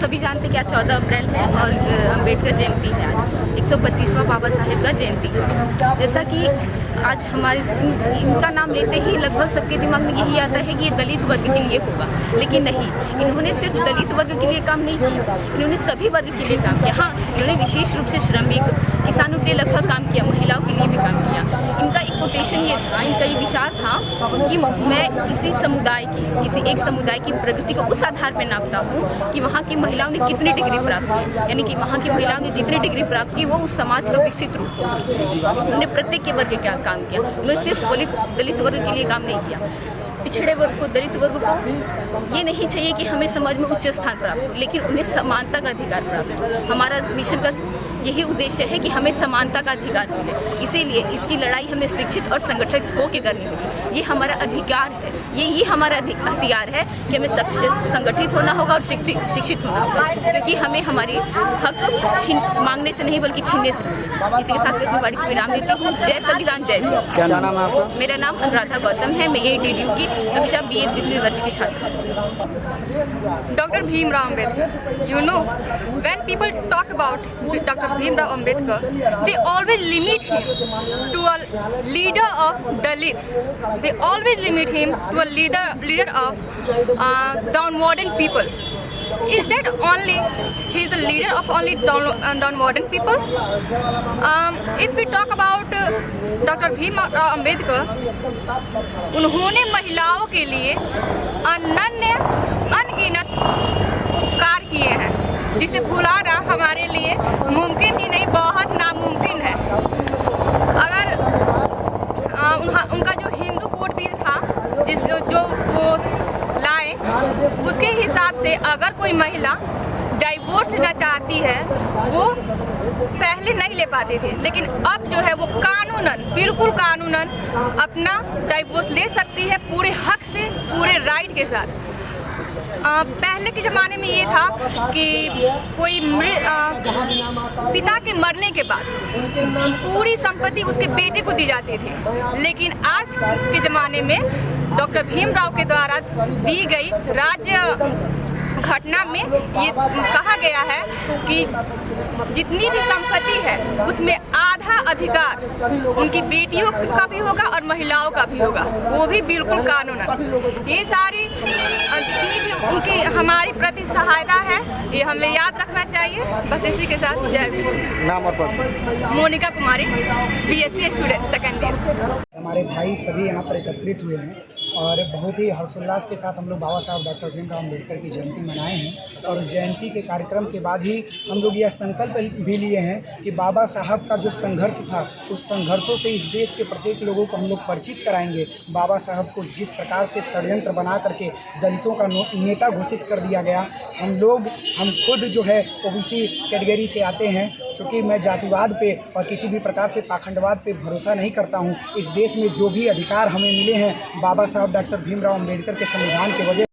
सभी जानते हैं कि आज 14 अप्रैल है और अम्बेडकर जयंती है। आज 132वां बाबा साहेब का जयंती है। जैसा कि आज हमारे इनका नाम लेते ही लगभग सबके दिमाग में यही आता है कि ये दलित वर्ग के लिए होगा, लेकिन नहीं, इन्होंने सिर्फ दलित वर्ग के लिए काम नहीं किया, इन्होंने सभी वर्ग के लिए काम किया। हाँ, इन्होंने विशेष रूप से श्रमिक किसानों के लिए लगभग काम किया, महिलाओं के लिए भी काम किया। इनका एक कोटेशन ये था, इनका ये विचार था कि मैं किसी समुदाय की, किसी एक समुदाय की प्रगति को उस आधार पर नापता हूँ कि वहाँ की महिलाओं ने कितनी डिग्री प्राप्त की, यानी कि वहाँ की महिलाओं ने जितनी डिग्री प्राप्त की वो उस समाज का विकसित रूप था। उन्होंने प्रत्येक के वर्ग का काम किया, उन्होंने सिर्फ दलित वर्ग के लिए काम नहीं किया। पिछड़े वर्ग को, दलित वर्ग को ये नहीं चाहिए कि हमें समाज में उच्च स्थान प्राप्त हो, लेकिन उन्हें समानता का अधिकार प्राप्त हो। हमारा मिशन का यही उद्देश्य है कि हमें समानता का अधिकार मिले, इसीलिए इसकी लड़ाई हमें शिक्षित और संगठित होकर करनी होगी। ये हमारा अधिकार है, ये हमारा हथियार है कि हमें संगठित होना होगा और शिक्षित होना होगा, क्योंकि हमें हमारी हक मांगने से नहीं बल्कि छीनने से मिले। इसी के साथ मैं अपनी बाड़ी को विराम देती हूँ। जय संविधान, जय हिंद। क्या नाम है आपका? मेरा नाम अनुराधा गौतम है। मैं यही DDU की कक्षा BA द्वितीय वर्ष की छात्र। Dr. Bhimrao Ambedkar. You know, when people talk about Dr. Bhimrao Ambedkar, they always limit him to a leader of Dalits. They always limit him to a leader of downmodern people. Is that only he is a leader of only downmodern people? If we talk about Dr. Bhimrao Ambedkar, उन्होंने महिलाओं के लिए अनगिनत कार्य किए हैं, जिसे भुलाना हमारे लिए मुमकिन ही नहीं, बहुत नामुमकिन है। अगर उनका जो हिंदू कोड बिल था जो वो लाए, उसके हिसाब से अगर कोई महिला डाइवोर्स लेना चाहती है वो पहले नहीं ले पाती थी, लेकिन अब जो है वो कानूनन, बिल्कुल कानूनन अपना डाइवोर्स ले सकती है, पूरे हक से, पूरे राइट के साथ। पहले के ज़माने में ये था कि कोई पिता के मरने के बाद पूरी संपत्ति उसके बेटे को दी जाती थी, लेकिन आज के ज़माने में डॉक्टर भीमराव के द्वारा दी गई राज्य घटना में ये कहा गया है कि जितनी भी संपत्ति है उसमें आधा अधिकार उनकी बेटियों का भी होगा और महिलाओं का भी होगा, वो भी बिल्कुल कानूनन। ये सारी जितनी भी उनकी हमारी प्रति सहायता है ये हमें याद रखना चाहिए। बस इसी के साथ जय भीम। नाम और पद? मोनिका कुमारी, BSc स्टूडेंट, सेकेंड ईयर। हमारे भाई सभी यहाँ पर एकत्रित हुए हैं और बहुत ही हर्षोल्लास के साथ हम लोग बाबा साहब डॉक्टर भीमराव अम्बेडकर की जयंती मनाए हैं। और जयंती के कार्यक्रम के बाद ही हम लोग यह संकल्प भी लिए हैं कि बाबा साहब का जो संघर्ष था उस संघर्षों से इस देश के प्रत्येक लोगों को हम लोग परिचित कराएंगे। बाबा साहब को जिस प्रकार से षड्यंत्र बना करके दलितों का नेता घोषित कर दिया गया, हम खुद जो है OBC कैटेगरी से आते हैं, क्योंकि मैं जातिवाद पे और किसी भी प्रकार से पाखंडवाद पे भरोसा नहीं करता हूँ। इस देश में जो भी अधिकार हमें मिले हैं बाबा साहब डॉक्टर भीमराव अम्बेडकर के संविधान के वजह